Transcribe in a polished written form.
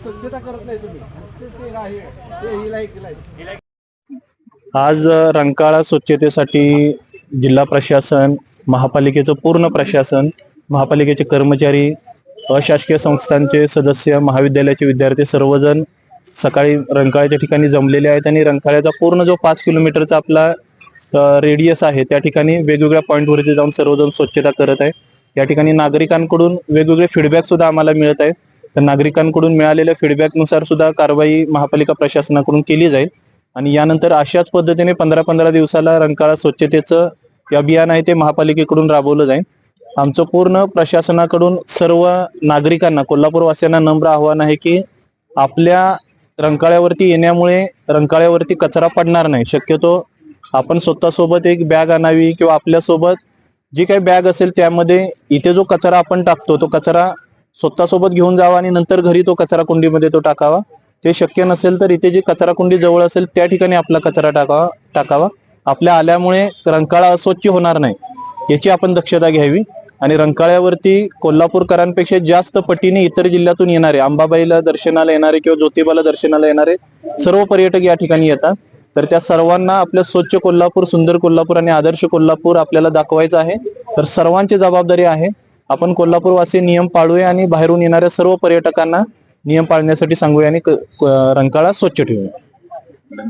स्वच्छता करत नाही तुम्ही. आज रंकाळा स्वच्छतेसाठी जिल्हा प्रशासन, महापालिकेचं पूर्ण प्रशासन, महापालिकेचे कर्मचारी, अशासकीय संस्थांचे सदस्य, महाविद्यालयाचे विद्यार्थी सर्वजण सकाळी रंकाळ्याच्या ठिकाणी जमलेले आहेत आणि रंकाळ्याचा पूर्ण जो 5 किलोमीटरचा आपला रेडियस आहे त्या ठिकाणी वेगवेगळ्या पॉईंटवरती जाऊन सर्वजण स्वच्छता करत आहे. या ठिकाणी नागरिकांकडून वेगवेगळे फीडबॅक सुद्धा आम्हाला मिळत आहेत. तर नागरिकांकडून मिळालेल्या फीडबॅकनुसार सुद्धा कारवाई महापालिका प्रशासनाकडून केली जाईल आणि यानंतर अशाच पद्धतीने 15-15 दिवसाला रंकाळा स्वच्छतेचं अभियान आहे ते महापालिकेकडून राबवलं जाईल. आमचं पूर्ण प्रशासनाकडून सर्व नागरिकांना, कोल्हापूरवासियांना नम्र आव्हान आहे की आपल्या रंकाळ्यावरती येण्यामुळे रंकाळ्यावरती कचरा पडणार नाही. शक्यतो आपण स्वतःसोबत एक बॅग आणावी किंवा आपल्यासोबत जी काही बॅग असेल त्यामध्ये इथे जो कचरा आपण टाकतो तो कचरा स्वतःसोबत घेऊन जावा आणि नंतर घरी तो कचरा कुंडीमध्ये तो टाकावा. ते शक्य नसेल तर इथे जी कचरा कुंडी जवळ असेल त्या ठिकाणी आपला कचरा टाकावा. आपल्या आल्यामुळे रंकाळा अस्वच्छ होणार नाही याची आपण दक्षता घ्यावी. आणि रंकाळ्यावरती कोल्हापूरकरांपेक्षा जास्त पटीने इतर जिल्ह्यातून येणारे, अंबाबाईला दर्शनाला येणारे किंवा ज्योतिबाला दर्शनाला येणारे सर्व पर्यटक या ठिकाणी येतात. तर त्या सर्वांना आपलं स्वच्छ कोल्हापूर, सुंदर कोल्हापूर आणि आदर्श कोल्हापूर आपल्याला दाखवायचं आहे. तर सर्वांची जबाबदारी आहे आपण कोल्हापूरवासी नियम पाळूया आणि बाहेरून येणाऱ्या सर्व पर्यटकांना नियम पाळण्यासाठी सांगूया आणि रंकाळा स्वच्छ ठेवूया.